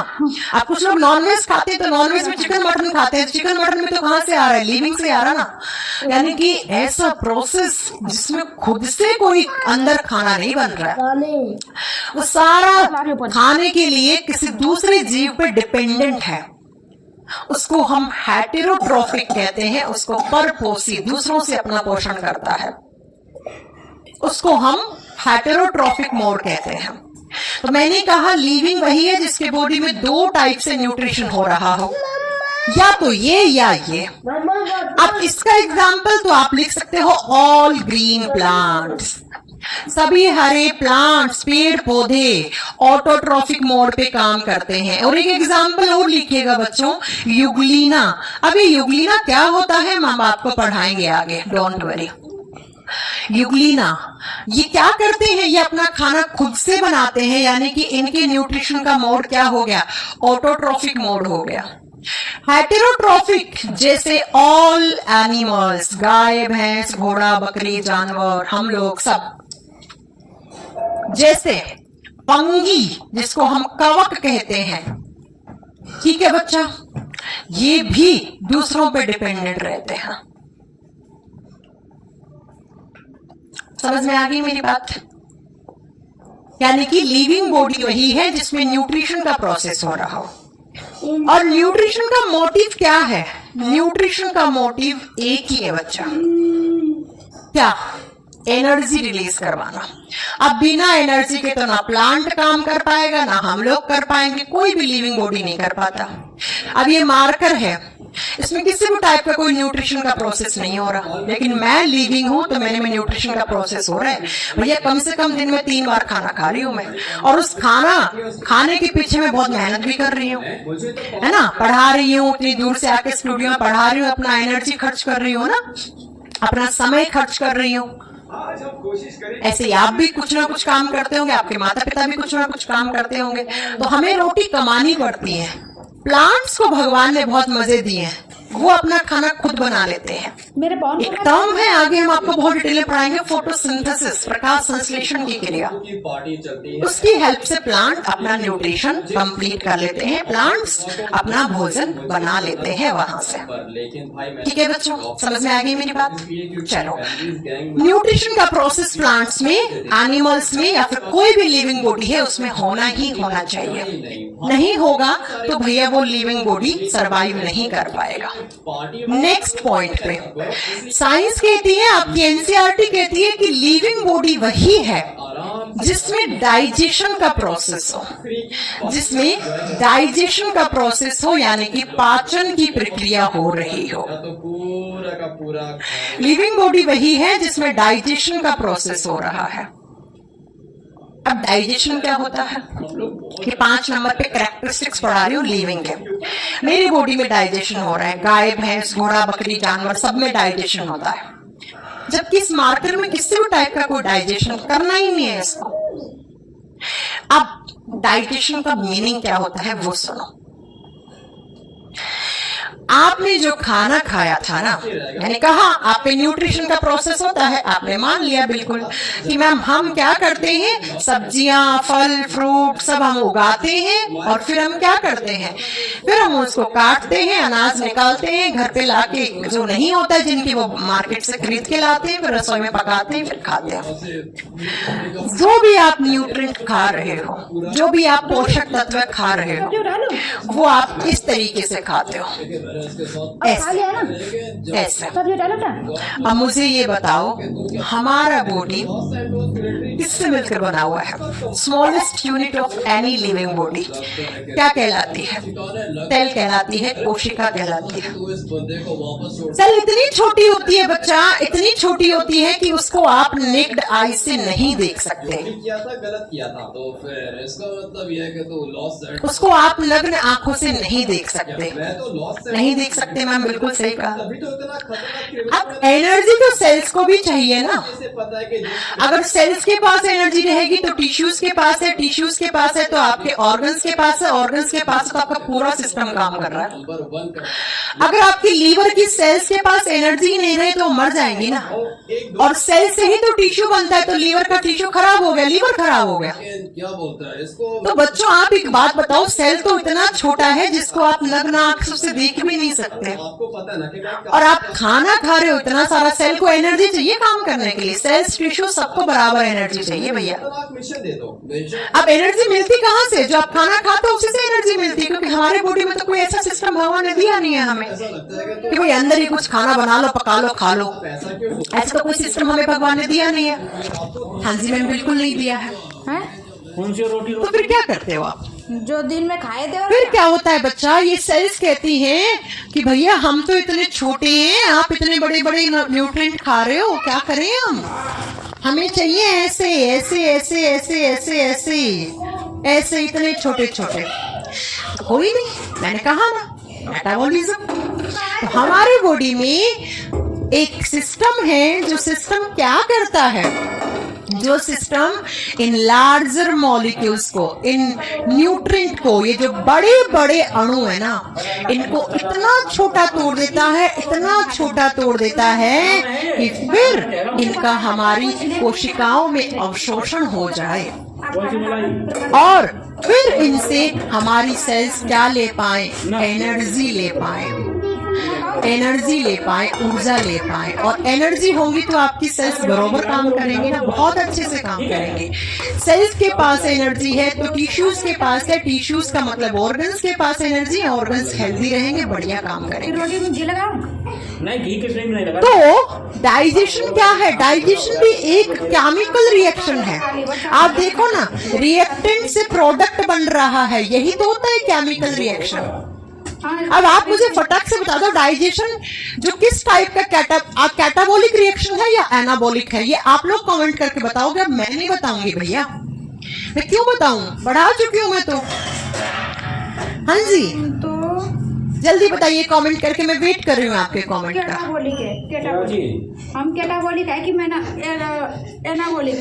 Speaker 1: अब कुछ लोग नॉनवेज खाते हैं तो नॉनवेज में चिकन मटन खाते हैं, चिकन मटन में तो कहां से आ रहा है? लिविंग से आ रहा ना। यानी कि ऐसा प्रोसेस जिसमें खुद से कोई अंदर खाना नहीं बन रहा है, वो सारा खाने के लिए किसी दूसरे जीव पे डिपेंडेंट है, उसको हम हेटेरोट्रॉफिक कहते हैं। उसको परपोषी, दूसरों से अपना पोषण करता है, उसको हम हेटेरोट्रॉफिक मोड कहते हैं। तो मैंने कहा लिविंग वही है जिसके बॉडी में दो टाइप से न्यूट्रिशन हो रहा हो, या तो ये या ये। अब इसका एग्जाम्पल तो आप लिख सकते हो ऑल ग्रीन प्लांट्स, सभी हरे प्लांट्स, पेड़ पौधे ऑटोट्रॉफिक मोड पे काम करते हैं। और एक एग्जाम्पल और लिखिएगा बच्चों, युगलीना। अब ये युगलीना क्या होता है माँ बाप को पढ़ाएंगे आगे, डोंट वरी। युगलीना ये क्या करते हैं? ये अपना खाना खुद से बनाते हैं, यानी कि इनके न्यूट्रिशन का मोड क्या हो गया? ऑटोट्रॉफिक मोड हो गया। हेटेरोट्रॉफिक जैसे ऑल एनिमल्स, गाय भैंस घोड़ा बकरी जानवर, हम लोग सब। जैसे पंगी जिसको हम कवक कहते हैं, ठीक है बच्चा, ये भी दूसरों पे डिपेंडेंट रहते हैं। समझ में आ गई मेरी बात? यानी कि लिविंग बॉडी वही है जिसमें न्यूट्रिशन का प्रोसेस हो रहा हो। और न्यूट्रिशन का मोटिव क्या है? न्यूट्रिशन का मोटिव एक ही है बच्चा, क्या? एनर्जी रिलीज करवाना। अब बिना एनर्जी के तो ना प्लांट काम कर पाएगा, ना हम लोग कर पाएंगे, कोई भी लिविंग बॉडी नहीं कर पाता। अब ये मार्कर है, इसमें किसी भी टाइप का कोई न्यूट्रिशन का प्रोसेस नहीं हो रहा, लेकिन मैं लिविंग हूं तो मेरे में न्यूट्रिशन का प्रोसेस हो रहा है भैया। कम से कम दिन में 3 बार खाना खा रही हूं मैं, और उस खाना खाने के पीछे मैं बहुत मेहनत भी कर रही हूँ, है ना। पढ़ा रही हूँ, इतनी दूर से आके स्टूडियो में पढ़ा रही हूँ, अपना एनर्जी खर्च कर रही हूँ ना, अपना समय खर्च कर रही हूँ। ऐसे ही आप भी कुछ ना कुछ काम करते होंगे, आपके माता पिता भी कुछ ना कुछ काम करते होंगे, तो हमें रोटी कमानी पड़ती है। प्लांट्स को भगवान ने बहुत मजे दिए हैं, वो अपना खाना खुद बना लेते हैं।
Speaker 2: मेरे पौन
Speaker 1: एक टर्म है, आगे हम आपको बहुत डिटेल में पढ़ाएंगे, फोटोसिंथेसिस, प्रकाश संश्लेषण की क्रिया।
Speaker 3: पार्टी चलती है।
Speaker 1: उसकी हेल्प से प्लांट अपना न्यूट्रिशन कंप्लीट कर लेते हैं, प्लांट्स अपना भोजन बना लेते हैं वहां से।
Speaker 3: लेकिन भाई मैं
Speaker 1: ठीक है बच्चों, समझ में आ गई मेरी बात? चलो, न्यूट्रिशन का प्रोसेस प्लांट्स में, एनिमल्स में या फिर कोई भी लिविंग बॉडी है उसमें होना ही होना चाहिए। नहीं होगा तो भैया वो लिविंग बॉडी सरवाइव नहीं कर पाएगा। नेक्स्ट पॉइंट पे साइंस कहती है, आपकी एनसीईआरटी कहती है कि लिविंग बॉडी वही है जिसमें डाइजेशन का प्रोसेस हो, जिसमें डाइजेशन का प्रोसेस हो, यानी कि पाचन की प्रक्रिया हो रही हो।
Speaker 3: तो पूरा का पूरा
Speaker 1: लिविंग बॉडी वही है जिसमें डाइजेशन का प्रोसेस हो रहा है। अब डाइजेशन क्या होता है कि 5 नंबर पे कैरेक्टरिस्टिक्स पढ़ा रही हूँ लिविंग के। मेरी बॉडी में डाइजेशन हो रहा है, गाय भैंस घोड़ा बकरी जानवर सब में डाइजेशन होता है, जबकि इस मार्कर में किसी भी टाइप का कोई डाइजेशन करना ही नहीं है इसको। अब डाइजेशन का मीनिंग क्या होता है वो सुनो। आपने जो खाना खाया था ना, मैंने कहा आप पे न्यूट्रिशन का प्रोसेस होता है, आपने मान लिया बिल्कुल कि मैम हम क्या करते हैं, सब्जियां फल फ्रूट सब हम उगाते हैं और फिर हम क्या करते हैं, फिर हम उसको काटते हैं, अनाज निकालते हैं, घर पे लाके जो नहीं होता है जिनकी वो मार्केट से खरीद के लाते हैं, फिर रसोई में पकाते हैं, फिर खाते हैं। जो भी आप न्यूट्रिएंट खा रहे हो, जो भी आप पोषक तत्व खा रहे हो, वो आप इस तरीके से खाते हो,
Speaker 2: खा लिया ना,
Speaker 1: ऐसा।
Speaker 2: सब्जी डालो ना।
Speaker 1: अब मुझे ये बताओ, हमारा बॉडी किससे मिलकर बना हुआ है? Smallest unit of any living body क्या कहलाती है? सेल कहलाती है, कोशिका कहलाती है।
Speaker 3: तो इस बंदे को वापस छोड़
Speaker 1: सेल इतनी छोटी होती है बच्चा, इतनी छोटी होती है कि उसको आप नेक्ड आई से नहीं देख सकते।
Speaker 3: किया था, गलत किया था, तो फिर इसका मतलब यह है कि तो लॉस
Speaker 1: उसको आप नग्न आंखों से नहीं देख सकते,
Speaker 3: मैं तो लॉस
Speaker 1: नहीं देख सकते मैम, बिल्कुल सही कहा।
Speaker 3: तभी तो इतना खतरनाक
Speaker 1: अब एनर्जी तो सेल्स को भी चाहिए ना।
Speaker 3: से पता है कि
Speaker 1: अगर सेल्स के पास एनर्जी रहेगी तो टिश्यूज के पास है, टिश्यूज के पास है तो आपके ऑर्गन्स के पास है, ऑर्गन्स के पास तो आपका पूरा सिस्टम काम कर रहा है।
Speaker 3: नंबर 1 का
Speaker 1: अगर आपकी लीवर की सेल्स के पास एनर्जी नहीं रही तो मर जाएंगी ना, और सेल से ही तो टिश्यू बनता है, तो लीवर का टिश्यू खराब हो गया, लीवर खराब हो गया।
Speaker 3: क्या बोलता है इसको?
Speaker 1: तो बच्चों आप एक बात बताओ, सेल तो इतना छोटा है जिसको आप नग्न आंखों से देख भी नहीं सकते,
Speaker 3: आपको पता है ना कि
Speaker 1: और आप खाना खा रहे हो इतना सारा। सेल को एनर्जी चाहिए काम करने के लिए, सेल्स टिश्यू सबको बराबर एनर्जी चाहिए भैया।
Speaker 3: आप मिशन दे दो।
Speaker 1: अब एनर्जी मिलती कहाँ से? जो आप खाना खाते हो उसी से एनर्जी मिलती है, क्योंकि हमारे बॉडी में तो कोई ऐसा सिस्टम भगवान ने दिया नहीं है हमें
Speaker 3: ऐसा लगता है
Speaker 1: कि भाई अंदर ही कुछ खाना बना लो, पका लो, खा लो।
Speaker 3: पैसा क्यों
Speaker 1: ऐसा तो कोई सिस्टम हमें भगवान ने दिया नहीं है। हाँ जी मैम, बिल्कुल नहीं दिया है।
Speaker 2: हैं?
Speaker 4: कौन सी रोटी
Speaker 1: तो फिर क्या करते हो आप?
Speaker 2: जो दिन में खाए थे और
Speaker 1: फिर क्या होता है बच्चा, ये सेल्स कहती हैं कि भैया हम तो इतने छोटे हैं, आप इतने बड़े बड़े न्यूट्रिएंट खा रहे हो, क्या करें हम? हमें चाहिए ऐसे ऐसे ऐसे ऐसे ऐसे ऐसे ऐसे इतने छोटे छोटे। कोई नहीं, मैंने कहा ना, मेटाबॉलिज्म। तो हमारे बॉडी में एक सिस्टम है, जो सिस्टम क्या करता है, जो सिस्टम इन लार्जर मॉलिक्यूल्स को, इन न्यूट्रिएंट को, ये जो बड़े बड़े अणु है ना, इनको इतना छोटा तोड़ देता है, इतना छोटा तोड़ देता है कि फिर इनका हमारी कोशिकाओं में अवशोषण हो जाए,
Speaker 4: कौन सी मलाई?
Speaker 1: और फिर इनसे हमारी सेल्स क्या ले पाए? एनर्जी ले पाए, एनर्जी ले पाए, ऊर्जा ले पाए। और एनर्जी होगी तो आपकी सेल्स बरोबर काम करेंगे ना, बहुत अच्छे से काम करेंगे। सेल्स के पास एनर्जी है तो टिश्यूज के पास है, टिश्यूज का मतलब ऑर्गन्स के पास एनर्जी है, ऑर्गन्स हेल्दी रहेंगे, बढ़िया काम करेंगे।
Speaker 2: रोटी में घी लगाओ।
Speaker 4: नहीं, घी के फ्लेम नहीं लगा।
Speaker 1: तो डाइजेशन क्या है? डाइजेशन भी एक केमिकल रिएक्शन है। आप देखो ना, रिएक्टेंट से प्रोडक्ट बन रहा है, यही तो होता है केमिकल रिएक्शन। अब आप मुझे फटाक से बता दो, डाइजेशन जो किस टाइप का कैटाबॉलिक रिएक्शन है या एनाबॉलिक है? ये आप लोग कमेंट करके बताओगे, मैं नहीं बताऊंगी भैया। मैं क्यों बताऊं, बढ़ा चुकी हूं मैं तो। हाँ जी,
Speaker 2: तो
Speaker 1: जल्दी बताइए कमेंट करके, मैं वेट कर रही हूँ आपके कमेंट का।
Speaker 2: कैटाबॉलिक है,
Speaker 4: क्या
Speaker 2: कैटाबॉलिक।
Speaker 4: जी?
Speaker 2: हम कैटाबॉलिक है कि एनाबॉलिक?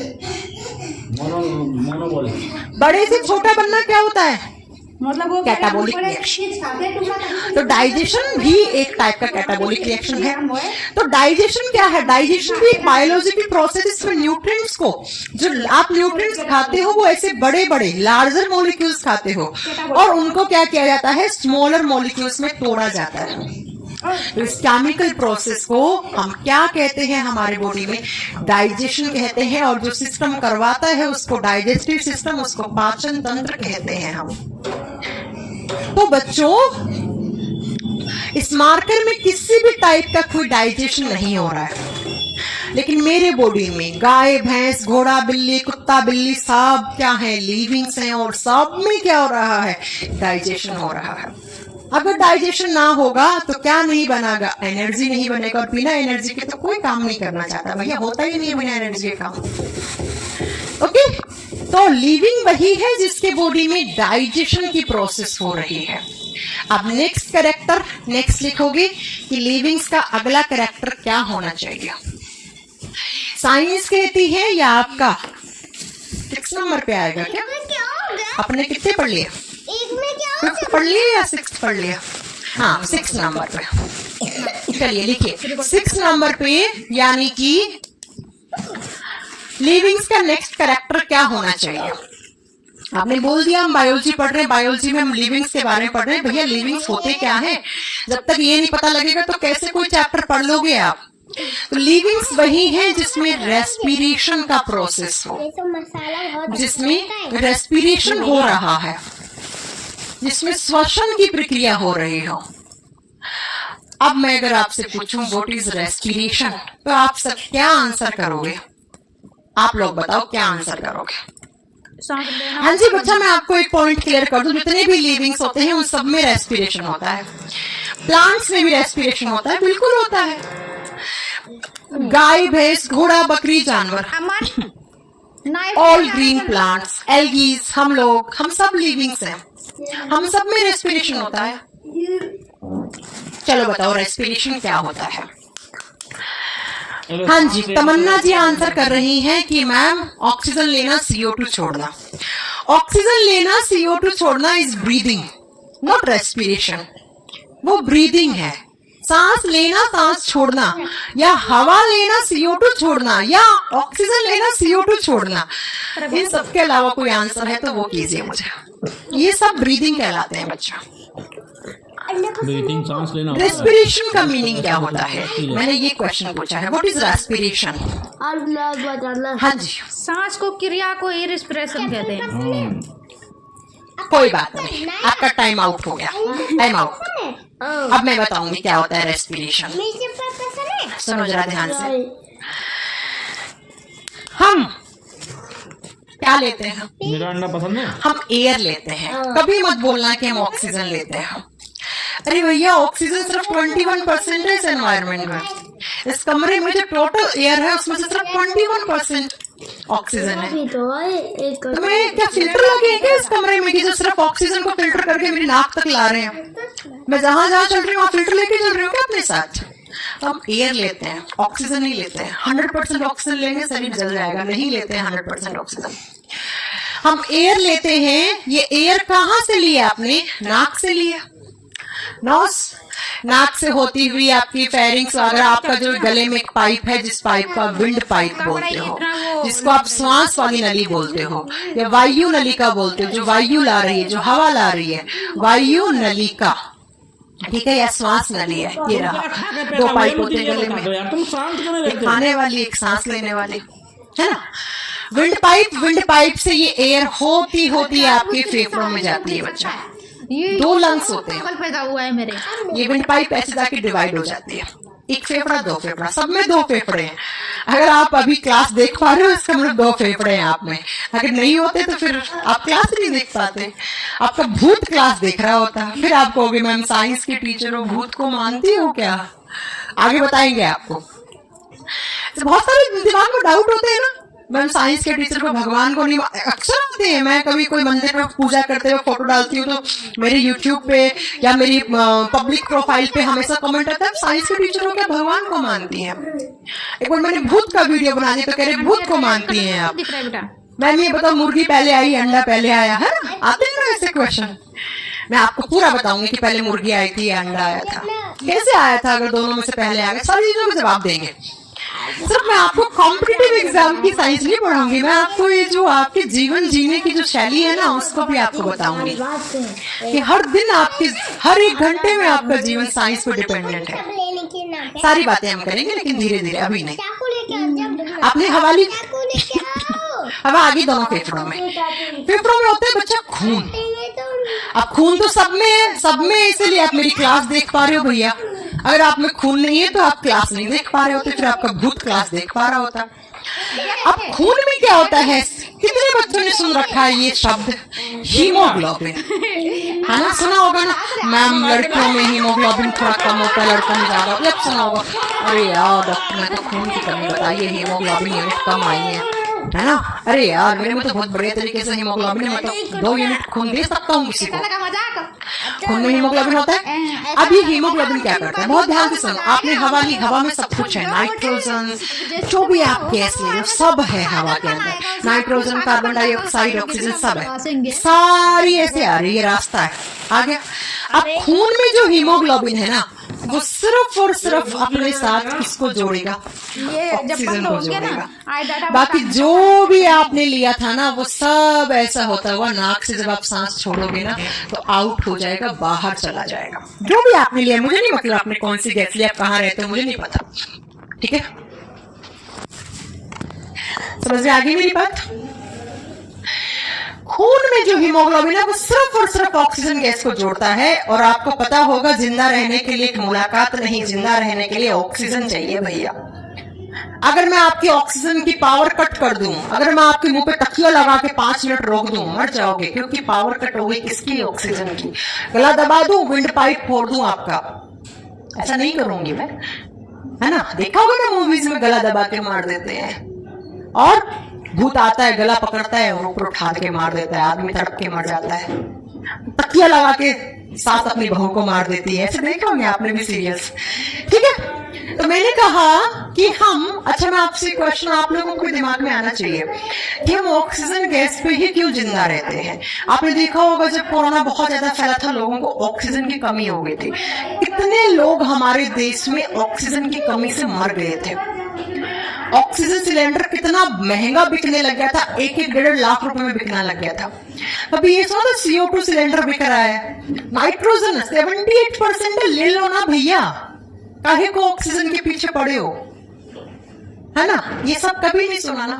Speaker 4: मोनोबॉलिक।
Speaker 1: बड़े से छोटा बनना क्या होता है?
Speaker 2: मतलब वो
Speaker 1: कैटाबोलिक रिएक्शन। तो डाइजेशन भी एक टाइप का कैटाबोलिक रिएक्शन है। तो डाइजेशन क्या है? डाइजेशन भी एक बायोलॉजिकल प्रोसेस, इसमें न्यूट्रिएंट्स को, जो आप न्यूट्रिएंट्स खाते हो वो ऐसे बड़े बड़े लार्जर मॉलिक्यूल्स खाते हो और उनको क्या किया जाता है, स्मॉलर मॉलिक्यूल्स में तोड़ा जाता है। तो इस केमिकल प्रोसेस को हम क्या कहते हैं हमारे बॉडी में? डाइजेशन कहते हैं। और जो सिस्टम करवाता है उसको डाइजेस्टिव सिस्टम, उसको पाचन तंत्र कहते हैं हम। तो बच्चों, इस मार्कर में किसी भी टाइप का कोई डाइजेशन नहीं हो रहा है, लेकिन मेरे बॉडी में गाय, भैंस, घोड़ा, बिल्ली, कुत्ता, बिल्ली सब क्या है? लिविंग्स हैं। और सब में क्या हो रहा है? डाइजेशन हो रहा है। अगर डाइजेशन ना होगा तो क्या नहीं बनेगा? एनर्जी नहीं बनेगा। और बिना एनर्जी के तो कोई काम नहीं करना चाहता भैया, होता ही नहीं है बिना एनर्जी के काम। ओके, तो लिविंग वही है जिसके बॉडी में डाइजेशन की प्रोसेस हो रही है। अब नेक्स्ट कैरेक्टर, नेक्स्ट लिखोगे कि लिविंग्स का अगला कैरेक्टर क्या होना चाहिए। साइंस कहती है या आपका 6 नंबर पे आएगा क्या? आपने कितने पढ़ लिए? 5th पढ़ लिया या 6th पढ़ लिया? हाँ, 6 नंबर पे। चलिए लिखिए 6 नंबर पे, यानी कि लिविंग्स का नेक्स्ट कैरेक्टर क्या होना चाहिए। आपने बोल दिया हम बायोलॉजी पढ़ रहे हैं, बायोलॉजी में हम लिविंग्स के बारे में पढ़ रहे हैं। भैया लिविंग्स होते क्या है? जब तक ये नहीं पता लगेगा तो कैसे कोई चैप्टर पढ़ लोगे आप? तो लिविंग्स वही है जिसमें रेस्पिरेशन का प्रोसेस हो, जिसमें रेस्पिरेशन हो रहा है, जिसमें श्वसन की प्रक्रिया हो रही हो। अब मैं अगर आपसे पूछूं व्हाट इज रेस्पिरेशन, तो आप सब क्या आंसर करोगे? आप लोग बताओ क्या आंसर करोगे? हाँ जी बच्चा, मैं आपको एक पॉइंट क्लियर कर दूं, जितने भी लिविंग्स होते हैं उन सब में रेस्पिरेशन होता है। प्लांट्स में भी रेस्पिरेशन होता है, बिल्कुल होता है। गाय, भैंस, घोड़ा, बकरी, जानवर, ऑल ग्रीन प्लांट्स, एल्गीज, हम लोग, हम सब लिविंग्स हैं। हम सब में रेस्पिरेशन होता है। चलो बताओ रेस्पिरेशन क्या होता है? हाँ जी, तमन्ना जी आंसर कर रही हैं कि मैम ऑक्सीजन लेना, CO2 छोड़ना। ऑक्सीजन लेना, CO2 छोड़ना इज ब्रीदिंग, नॉट रेस्पिरेशन। वो ब्रीदिंग है, सांस लेना, सांस छोड़ना, या हवा लेना, CO2 छोड़ना, या ऑक्सीजन लेना, CO2 छोड़ना। इन सब के अलावा कोई आंसर है तो वो कीजिए मुझे। ये सब ब्रीदिंग कहलाते हैं बच्चा।
Speaker 4: ब्रीथिंग, सांस लेना।
Speaker 1: रेस्पिरेशन का मीनिंग क्या होता है? मैंने ये क्वेश्चन पूछा है, व्हाट इज रेस्पिरेशन? हाँ जी,
Speaker 2: सांस को, क्रिया को ही रेस्पिरेशन कहते हैं।
Speaker 1: कोई बात नहीं, आपका टाइम आउट हो गया, टाइम आउट। अब मैं बताऊंगी क्या होता है रेस्पिरेशन। सुनो जरा ध्यान से। हम क्या लेते हैं?
Speaker 4: मेरा अंडा पसंद है।
Speaker 1: हम एयर लेते हैं। कभी मत बोलना कि हम ऑक्सीजन लेते हैं। अरे भैया, ऑक्सीजन सिर्फ 21% है इस एनवायरनमेंट में। इस कमरे में जो टोटल एयर है उसमें से सिर्फ 21% ऑक्सीजन है। तो मैं क्या फिल्टर लगे क्या इस कमरे में कि जो सिर्फ ऑक्सीजन को फिल्टर करके मेरी नाक तक ला रहे हैं? मैं जहां जहां चल रही हूँ फिल्टर लेके चल रही हूँ क्या अपने साथ? हम एयर लेते हैं, ऑक्सीजन नहीं लेते हैं। 100% ऑक्सीजन लेंगे शरीर जल जाएगा, नहीं लेते हैं 100% ऑक्सीजन। हम एयर लेते हैं। ये एयर कहाँ से लिया आपने? नाक से लिया। नोस, नाक से होती हुई आपकी फेरिंग्स, अगर आपका जो गले में एक पाइप है जिस पाइप का विंड पाइप बोलते हो, जिसको आप श्वास वाली नली बोलते हो या वायु नलिका बोलते हो, जो वायु ला रही है, जो हवा ला रही है, वायु नलिका, ठीक है, या श्वास नली है। ये रहा, 2 पाइप होते हैं गले में, एक खाने वाली, एक सांस लेने वाली, है ना। विंड पाइप से ये एयर होती होती आपके फेफड़ों में जाती है बच्चा। 2 लंग्स होते हैं,
Speaker 2: पैदा हुआ है मेरे।
Speaker 1: ये विंड पाइप ऐसे जाके डिवाइड हो जाती है, एक फेफड़ा, 2 फेफड़ा, सब में 2 फेफड़े हैं। अगर आप अभी क्लास देख पा रहे हो इसका मतलब 2 फेफड़े हैं आप में। अगर नहीं होते तो फिर आप क्लास नहीं देख पाते, आपका भूत क्लास देख रहा होता। फिर आप कहोगे मैम साइंस के टीचर हो, भूत को मानती हो क्या? आगे बताएंगे आपको। तो बहुत सारे दिमाग में डाउट होते हैं ना, मैम साइंस के टीचर को भगवान को नहीं, अक्सर आते हैं। मैं कभी कोई मंदिर में पूजा करते हुए फोटो डालती हूँ तो मेरे यूट्यूब पे या मेरी पब्लिक प्रोफाइल पे हमेशा कमेंट आता है साइंस के टीचर को क्या भगवान को मानती हैं? एक बार मैंने भूत का वीडियो बना दिया तो कह रहे भूत को मानती हैं आप। मैम ये बताओ, मुर्गी पहले आई अंडा पहले आया? है ना, आते हैं ना ऐसे क्वेश्चन। मैं आपको पूरा बताऊंगी कि पहले मुर्गी आई थी या अंडा आया था, कैसे आया था, अगर दोनों में से पहले आ गया, सारी चीजों का जवाब देंगे। सिर्फ मैं आपको कॉम्पिटिटिव एग्जाम की साइंस नहीं पढ़ाऊंगी, मैं आपको ये जो आपके जीवन जीने की जो शैली है ना उसको भी आपको बताऊंगी कि हर दिन आपके हर एक घंटे में आपका जीवन साइंस पर डिपेंडेंट है। सारी बातें हम करेंगे लेकिन धीरे धीरे, अभी नहीं। आपने हवाली हवा आ गई दोनों फेफड़ों में। फेफड़ों में होता है बच्चा खून। अब खून तो सब में है, सब में, इसलिए आप मेरी क्लास देख पा रहे हो भैया। अगर आप में खून नहीं है तो आप क्लास नहीं देख पा रहे होते, फिर आपका भूत क्लास देख पा रहा होता। अब खून में क्या होता है, कितने बच्चों ने सुन रखा है ये शब्द हीमोग्लोबिन, है ना, सुना होगा ना मैम, लड़कियों में हीमोग्लोबिन थोड़ा कम होता है, लड़कों में ज्यादा, जब सुना होगा। अरे यार डॉक्टर ने तो खून की कमी बताई है, हीमोग्लोबिन यूनिट कम आई है ना। अरे यार मेरे में तो बहुत बढ़िया तरीके से हीमोग्लोबिन है, मतलब 2 यूनिट खून दे सकता हूँ किसी को। खून में हीमोग्लोबिन होता है। अब ये हीमोग्लोबिन क्या करता है, बहुत ध्यान से सुनो। आपने हवा ली, हवा में सब कुछ है, नाइट्रोजन, जो भी आप गैस ले लो सब है हवा के अंदर, नाइट्रोजन, कार्बन डाइऑक्साइड, ऑक्सीजन सब है, सारी ऐसे आ रही है, रास्ता है, आ गया। अब खून में जो हीमोग्लोबिन है ना वो सिर्फ और सिर्फ अपने साथ किसको जोड़ेगा, ऑक्सीजन को जोड़ेगा। बाकी जो भी आपने लिया था ना वो सब ऐसा होता हुआ नाक से जब आप सांस छोड़ोगे ना तो आउट हो जाएगा, बाहर चला जाएगा। जो भी आपने लिया, मुझे नहीं मतलब आपने कौन सी गैस लिया, कहाँ रहते हो मुझे नहीं पता, ठीक है, समझ में आ गई मेरी बात। खून में जो हीमोग्लोबिन है वो सिर्फ और सिर्फ ऑक्सीजन गैस को जोड़ता है। और आपको पता होगा जिंदा रहने के लिए एक मुलाकात नहीं, जिंदा रहने के लिए ऑक्सीजन चाहिए भैया। अगर मैं आपकी ऑक्सीजन की पावर कट कर दूं, अगर मैं आपके मुंह पे तकिया लगा के 5 मिनट रोक दूं, मर जाओगे, क्योंकि पावर कट हो गई किसकी, ऑक्सीजन की। गला दबा दूं, विंड पाइप फोड़ दूं आपका, ऐसा नहीं करूंगी मैं, है ना, देखा होगा ना मूवीज में गला दबा के मार देते हैं, और भूत आता है गला पकड़ता है और ऊपर उठा के मार देता है, आदमी तड़प के मर जाता है। तकिया लगा के सास अपनी बहू को मार देती है, ऐसे देखे होंगे आपने भी सीरियल्स, ठीक है। तो मैंने कहा कि हम, अच्छा मैं आपसे क्वेश्चन आप लोगों को दिमाग में आना चाहिए कि हम ऑक्सीजन गैस पे ही क्यों जिंदा रहते हैं। आपने देखा होगा जब कोरोना बहुत ज्यादा फैला था, लोगों को ऑक्सीजन की कमी हो गई थी, कितने लोग हमारे देश में ऑक्सीजन की कमी से मर गए थे। ऑक्सीजन सिलेंडर कितना महंगा बिकने लग गया था, 1-1 लाख रुपए में बिकना लग गया था। अभी ये सुना CO2 सिलेंडर बिक रहा है, नाइट्रोजन 78% ले लो ना भैया, काहे को ऑक्सीजन के पीछे पड़े हो, है ना। ये सब कभी नहीं सुना ना,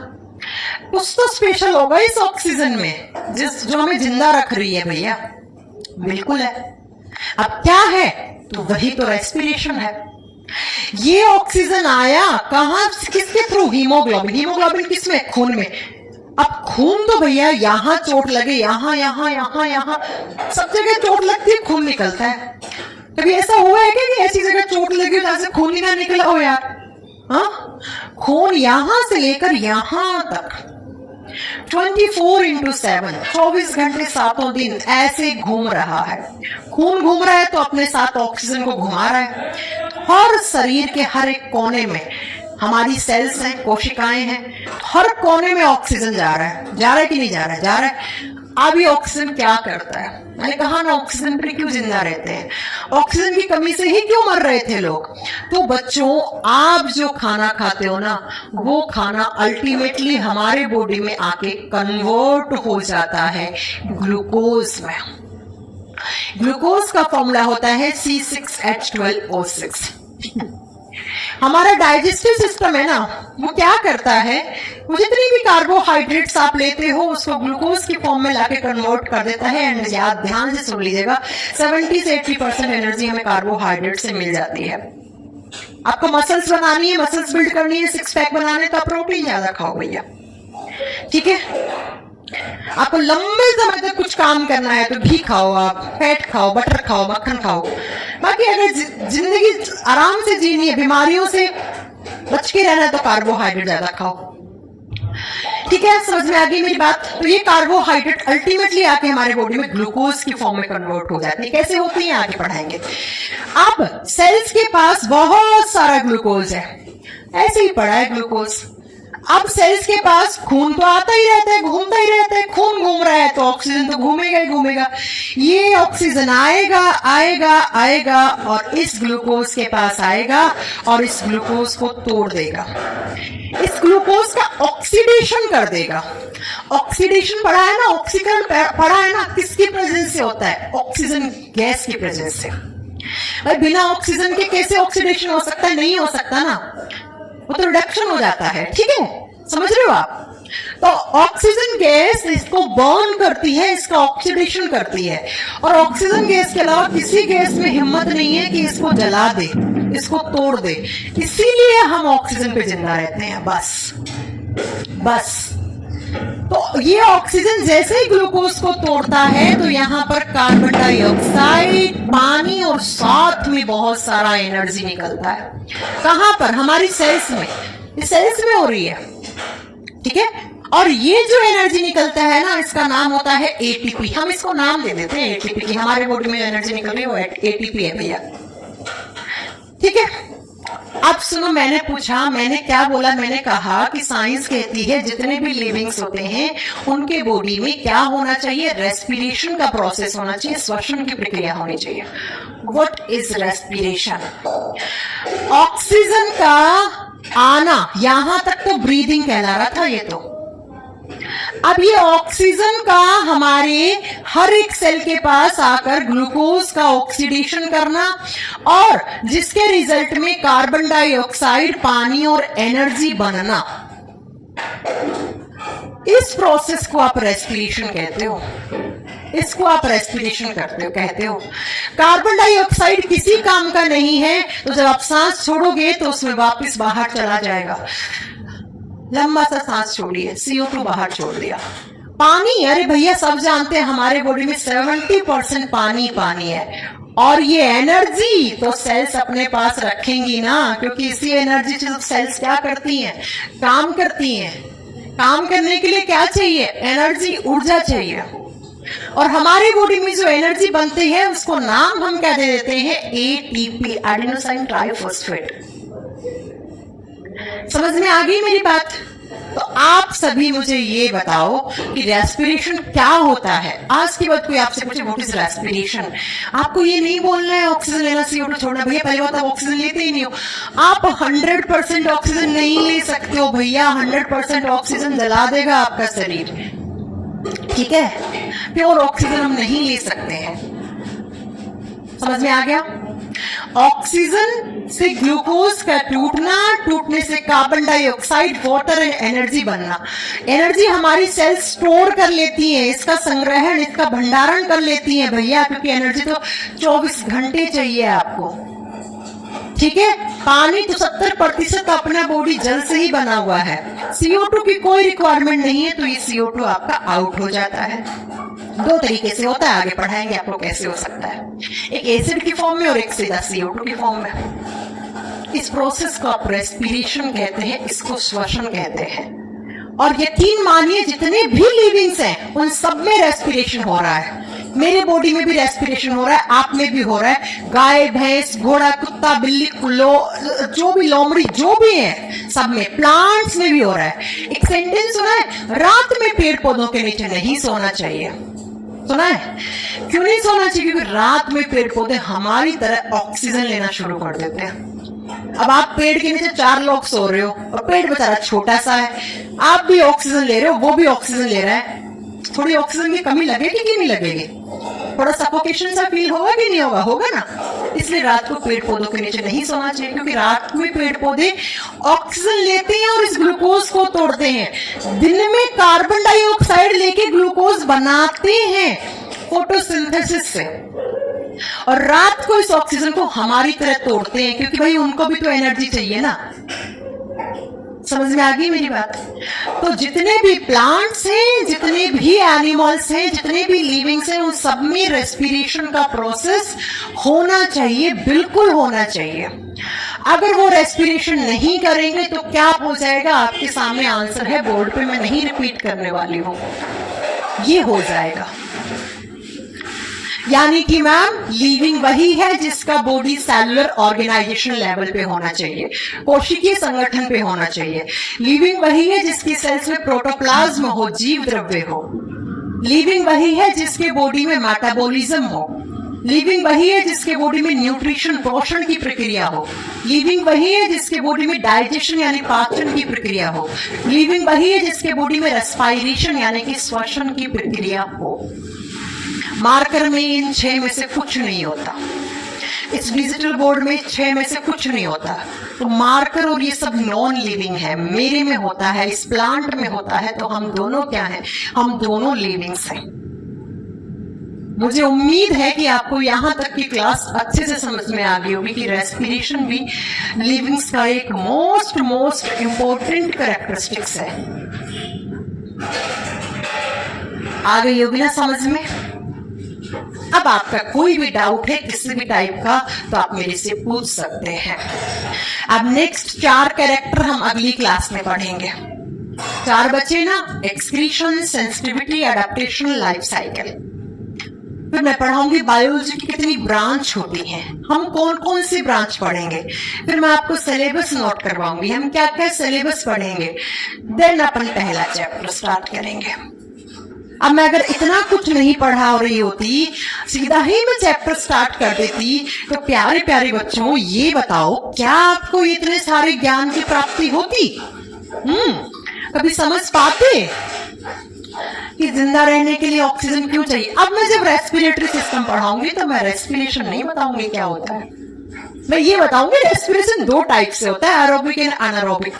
Speaker 1: कुछ तो स्पेशल होगा इस ऑक्सीजन में जो हमें जिंदा रख रही है भैया, बिल्कुल है। अब क्या है, तो वही तो रेस्पिरेशन है। ये ऑक्सीजन आया कहां, किसके थ्रू, हीमोग्लोबिन। हीमोग्लोबिन किसमें, खून में। अब खून तो भैया यहाँ चोट लगे, यहाँ यहाँ यहाँ यहाँ सब जगह चोट लगती है, खून निकलता है। कभी ऐसा हुआ है कि ऐसी जगह चोट लगी जहां से खून ही ना निकला हो यार, हाँ। खून यहां से लेकर यहां तक 24/7 24 घंटे 7 दिन ऐसे घूम रहा है। खून घूम रहा है तो अपने साथ ऑक्सीजन को घुमा रहा है। हर शरीर के हर एक कोने में हमारी सेल्स हैं, कोशिकाएं हैं, हर कोने में ऑक्सीजन जा रहा है कि नहीं जा रहा है, जा रहा है। अब ये ऑक्सीजन क्या करता है, मैंने कहा ना ऑक्सीजन पे क्यों जिंदा रहते हैं, ऑक्सीजन की कमी से ही क्यों मर रहे थे लोग। तो बच्चों आप जो खाना खाते हो ना वो खाना अल्टीमेटली हमारे बॉडी में आके कन्वर्ट हो जाता है ग्लूकोज में। ग्लूकोज का फॉर्मूला होता है C6H12O6। हमारा डाइजेस्टिव सिस्टम है ना वो क्या करता है, वो जितनी भी कार्बोहाइड्रेट्स आप लेते हो उसको ग्लूकोज की फॉर्म में लाके कन्वर्ट कर देता है। एंड याद ध्यान से सुन लीजिएगा, 70 से 80% एनर्जी हमें कार्बोहाइड्रेट से मिल जाती है। आपको मसल्स बनानी है, मसल्स बिल्ड करनी है, 6 पैक बनाने, तो आप प्रोटीन ज्यादा खाओ भैया, ठीक है। आपको लंबे समय तक कुछ काम करना है तो घी खाओ, आप फैट खाओ, बटर खाओ, मक्खन खाओ। बाकी अगर जिंदगी आराम से जीनी है, बीमारियों से बच के रहना है तो कार्बोहाइड्रेट ज्यादा खाओ, ठीक है। समझ में आ गई मेरी बात। तो ये कार्बोहाइड्रेट अल्टीमेटली आके हमारे बॉडी में ग्लूकोज की फॉर्म में कन्वर्ट हो जाती है। कैसे होती है आगे पढ़ाएंगे। अब सेल्स के पास बहुत सारा ग्लूकोज है, ऐसे ही पड़ा है ग्लूकोज। अब सेल्स के पास खून तो आता ही रहता है, घूमता ही रहता है, खून घूम रहा है तो ऑक्सीजन तो घूमेगा ही घूमेगा। ये ऑक्सीजन आएगा आएगा आएगा और इस ग्लूकोज के पास आएगा और इस ग्लूकोज को तोड़ देगा, इस ग्लूकोज का ऑक्सीडेशन कर देगा। ऑक्सीडेशन पढ़ा है ना, ऑक्सीकरण पढ़ा है ना, किसकी प्रेजेंस से होता है? ऑक्सीजन गैस की प्रेजेंस से। भाई बिना ऑक्सीजन के कैसे ऑक्सीडेशन हो सकता है? नहीं हो सकता ना, वो तो रिडक्शन हो जाता है। ठीक है, समझ रहे हो आप? तो ऑक्सीजन गैस इसको बर्न करती है, इसका ऑक्सीडेशन करती है, और ऑक्सीजन गैस के अलावा किसी गैस में हिम्मत नहीं है कि इसको जला दे, इसको तोड़ दे। इसीलिए हम ऑक्सीजन पे जिंदा रहते हैं, बस। तो ये ऑक्सीजन जैसे ही ग्लूकोज को तोड़ता है तो यहाँ पर कार्बन डाइऑक्साइड, पानी और साथ में बहुत सारा एनर्जी निकलता है। कहां पर? हमारी सेल्स में, इस सेल्स में हो रही है। ठीक है, और ये जो एनर्जी निकलता है ना, इसका नाम होता है एटीपी। हम इसको नाम दे देते हैं एटीपी की। हमारे बॉडी में एनर्जी निकल रही है वो एटीपी है भैया। ठीक है, अब सुनो, मैंने पूछा, मैंने क्या बोला? मैंने कहा कि साइंस कहती है जितने भी लिविंग्स होते हैं उनके बॉडी में क्या होना चाहिए? रेस्पिरेशन का प्रोसेस होना चाहिए, श्वसन की प्रक्रिया होनी चाहिए। What is respiration? ऑक्सीजन का आना, यहां तक तो ब्रीदिंग कहला रहा था ये तो। अब ये ऑक्सीजन का हमारे हर एक सेल के पास आकर ग्लूकोज का ऑक्सीडेशन करना और जिसके रिजल्ट में कार्बन डाइऑक्साइड, पानी और एनर्जी बनना, इस प्रोसेस को आप रेस्पिरेशन कहते हो। इसको आप रेस्पिरेशन कहते हो। कार्बन डाइऑक्साइड किसी काम का नहीं है, तो जब आप सांस छोड़ोगे तो उसमें वापस बाहर चला जाएगा। लंबा सा सांस छोड़िए, CO2 बाहर छोड़ दिया। पानी, अरे भैया सब जानते हैं हमारे बॉडी में 70% पानी है, और ये एनर्जी तो सेल्स अपने पास रखेंगी ना, क्योंकि इसी एनर्जी से सेल्स क्या करती हैं? काम करती हैं। काम करने के लिए क्या चाहिए? एनर्जी, ऊर्जा चाहिए। और हमारी बॉडी में जो एनर्जी बनती है उसको नाम हम क्या दे देते हैं? ATP, adenosine triphosphate. समझ में आ गई मेरी बात? तो आप सभी मुझे ये बताओ कि रेस्पिरेशन क्या होता है। आज के बाद कोई आपसे पूछे व्हाट इज रेस्पिरेशन, आपको ये नहीं बोलना है ऑक्सीजन लेना, CO2 छोड़ना। भैया पहले बात, आप ऑक्सीजन लेते ही नहीं हो। आप 100% ऑक्सीजन नहीं ले सकते हो भैया, 100% ऑक्सीजन जला देगा आपका शरीर। ठीक है, प्योर ऑक्सीजन हम नहीं ले सकते हैं। समझ में आ गया? ऑक्सीजन से ग्लूकोज का टूटने से carbon dioxide, water and energy बनना। एनर्जी हमारी सेल्स स्टोर कर लेती हैं, इसका संग्रहण, इसका भंडारण कर लेती हैं भैया, क्योंकि एनर्जी तो 24 घंटे चाहिए आपको। ठीक है, पानी तो 70% अपना बॉडी जल से ही बना हुआ है। CO2 की कोई रिक्वायरमेंट नहीं है, तो ये CO2 आपका आउट हो जाता है। दो तरीके से होता है, आगे पढ़ाएंगे आपको कैसे हो सकता है, एक एसिड की फॉर्म में और एक सीधा CO2 की फॉर्म में। इस प्रोसेस को आप रेस्पिरेशन कहते हैं, इसको श्वसन कहते हैं। और यकीन मानिए जितने भी लिविंग्स हैं उन सब में रेस्पिरेशन हो रहा है। मेरे बॉडी में भी रेस्पिरेशन हो रहा है, आप में भी हो रहा है, गाय, भैंस, घोड़ा, कुत्ता, बिल्ली, जो भी लोमड़ी, जो भी है सब में, प्लांट्स में भी हो रहा है। एक सेंटेंस सुना है, रात में पेड़ पौधों के नीचे नहीं सोना चाहिए। सुना है? क्यों नहीं सोना चाहिए? क्योंकि रात में पेड़ पौधे हमारी तरह ऑक्सीजन लेना शुरू कर देते हैं। अब आप पेड़ के नीचे 4 लोग सो रहे हो और पेड़ बेचारा छोटा सा है, आप भी ऑक्सीजन ले रहे हो, वो भी ऑक्सीजन ले रहा है, थोड़ी ऑक्सीजन की कमी लगेगी कि नहीं लगेगी? थोड़ा सफोकेशन सा फील होगा कि नहीं होगा? होगा ना। इसलिए रात को पेड़ पौधों के नीचे नहीं सोना चाहिए, क्योंकि रात में पेड़ पौधे ऑक्सीजन लेते हैं और इस ग्लूकोज को तोड़ते हैं। दिन में कार्बन डाइऑक्साइड लेके ग्लूकोज बनाते हैं फोटोसिंथेसिस से, और रात को इस ऑक्सीजन को हमारी तरह तोड़ते हैं, क्योंकि भाई उनको भी तो एनर्जी चाहिए ना। समझ में आ गई मेरी बात? तो जितने भी प्लांट्स हैं, जितने भी एनिमल्स हैं, जितने भी लिविंग्स हैं, उन सब में रेस्पिरेशन का प्रोसेस होना चाहिए, बिल्कुल होना चाहिए। अगर वो रेस्पिरेशन नहीं करेंगे तो क्या हो जाएगा? आपके सामने आंसर है बोर्ड पे, मैं नहीं रिपीट करने वाली हूं। ये हो जाएगा, यानी कि मैम लिविंग वही है जिसका बॉडी सेलुलर ऑर्गेनाइजेशन लेवल पे होना चाहिए, कोशिकीय संगठन पे होना चाहिए। लिविंग वही है जिसकी सेल्स में प्रोटोप्लाज्म हो, जीव द्रव्य हो। लिविंग वही है जिसके बॉडी में मेटाबॉलिज्म हो। लिविंग वही है जिसके बॉडी में न्यूट्रिशन, पोषण की प्रक्रिया हो। लिविंग वही है जिसके बॉडी में डाइजेशन यानी पाचन की प्रक्रिया हो। लिविंग वही है जिसके बॉडी में रेस्पायरेशन यानी कि श्वसन की प्रक्रिया हो। मार्कर में इन 6 में से कुछ नहीं होता। इस डिजिटल बोर्ड में 6 में से कुछ नहीं होता। तो मार्कर और ये सब नॉन लिविंग है। मेरे में होता है, इस प्लांट में होता है, तो हम दोनों क्या हैं? हम दोनों लिविंग्स हैं। मुझे उम्मीद है कि आपको यहां तक की क्लास अच्छे से समझ में आ गई होगी कि रेस्पिरेशन भी लिविंग्स का एक मोस्ट इंपॉर्टेंट कैरेक्टरिस्टिक्स है। आ गई होगी ना समझ में? अब आपका कोई भी डाउट है किसी भी टाइप का तो आप मेरे से पूछ सकते हैं। अब नेक्स्ट 4 कैरेक्टर हम अगली क्लास में पढ़ेंगे। 4 बचे ना, excretion, sensitivity, adaptation, life cycle. फिर मैं पढ़ाऊंगी बायोलॉजी की कितनी ब्रांच होती हैं, हम कौन कौन सी ब्रांच पढ़ेंगे। फिर मैं आपको सिलेबस नोट करवाऊंगी, हम क्या क्या सिलेबस पढ़ेंगे। देन अपन पहला चैप्टर स्टार्ट करेंगे। अब मैं अगर इतना कुछ नहीं पढ़ा रही होती, सीधा ही मैं चैप्टर स्टार्ट कर देती, तो प्यारे प्यारे बच्चों ये बताओ क्या आपको इतने सारे ज्ञान की प्राप्ति होती? कभी समझ पाते कि जिंदा रहने के लिए ऑक्सीजन क्यों चाहिए? अब मैं जब रेस्पिरेटरी सिस्टम पढ़ाऊंगी तो मैं रेस्पिरेशन नहीं बताऊंगी क्या होता है, मैं ये बताऊंगी रेस्पिरेशन 2 टाइप से होता है, एरोबिक एंड अनारोबिक।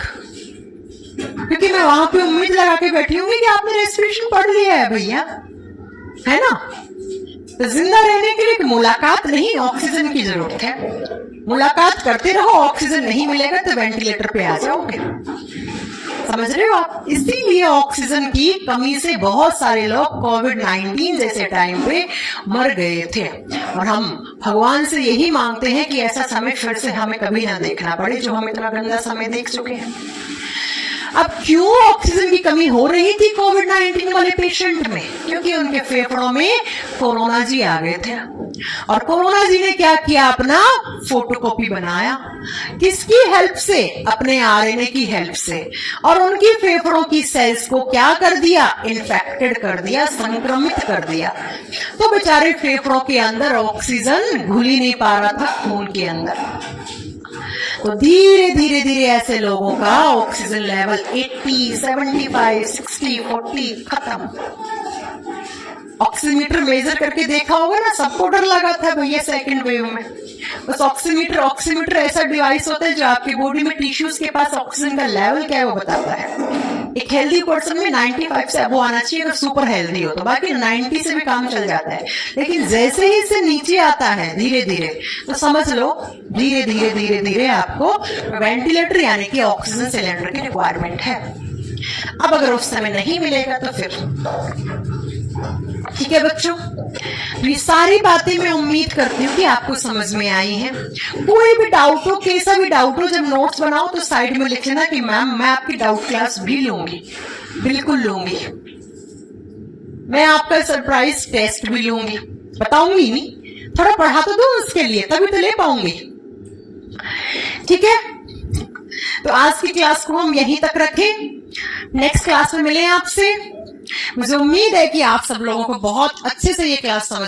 Speaker 1: क्योंकि मैं वहां पे उम्मीद लगा के बैठी हूँ कि आपने रेस्पिरेशन पढ़ लिया है भैया, है ना? तो जिंदा रहने के लिए एक मुलाकात नहीं, ऑक्सीजन की जरूरत है। मुलाकात करते रहो, ऑक्सीजन नहीं मिलेगा तो वेंटिलेटर पे आ जाओगे। समझ रहे हो आप? इसीलिए ऑक्सीजन की कमी से बहुत सारे लोग कोविड-19 जैसे टाइम पे मर गए थे। और हम भगवान से यही मांगते हैं कि ऐसा समय फिर से हमें कभी ना देखना पड़े जो हम इतना गंदा समय देख चुके हैं। अब क्यों ऑक्सीजन की कमी हो रही थी कोविड-19 वाले पेशेंट में? क्योंकि उनके फेफड़ों में कोरोना जी आ गए थे। और कोरोना जी ने क्या किया? अपना फोटोकॉपी बनाया। किसकी हेल्प से? अपने आरएनए की हेल्प से। और उनकी फेफड़ों की सेल्स को क्या कर दिया? इन्फेक्टेड कर दिया, संक्रमित कर दिया। तो बेचारे फेफड़ों के अंदर ऑक्सीजन घुल ही नहीं पा रहा था खून के अंदर। तो धीरे धीरे धीरे ऐसे लोगों का ऑक्सीजन लेवल 80, 75, 60, 40 खत्म। ऑक्सीमीटर मेजर करके देखा होगा ना, सबको डर लगा था भैया सेकंड वेव में। बस ऑक्सीमीटर ऐसा डिवाइस होता है जो आपकी बॉडी में टिश्यूज के पास ऑक्सीजन का लेवल क्या है वो बताता है। एक हेल्दी पर्सन में 95 से अबव आना चाहिए अगर सुपर हेल्दी हो, तो बाकी 90 से भी काम चल जाता है। लेकिन जैसे ही इसे नीचे आता है धीरे धीरे, तो समझ लो धीरे धीरे धीरे धीरे आपको वेंटिलेटर यानी कि ऑक्सीजन सिलेंडर की रिक्वायरमेंट है। अब अगर उस समय नहीं मिलेगा तो फिर ठीक है बच्चों। ये सारी बातें मैं उम्मीद करती हूँ कि आपको समझ में आई हैं। कोई भी डाउट हो, कैसा भी डाउट हो, जब नोट्स बनाओ तो साइड में लिख लेना कि मैम मैं आपकी डाउट क्लास भी लूंगी, बिल्कुल लूंगी। मैं आपका सरप्राइज टेस्ट भी लूंगी, बताऊंगी नहीं, थोड़ा पढ़ा तो दो उसके लिए, तभी तो ले पाऊंगी। ठीक है, तो आज की क्लास को हम यहीं तक रखें। नेक्स्ट क्लास में मिलें आपसे। मुझे उम्मीद है कि आप सब लोगों को बहुत अच्छे से ये क्लास समझ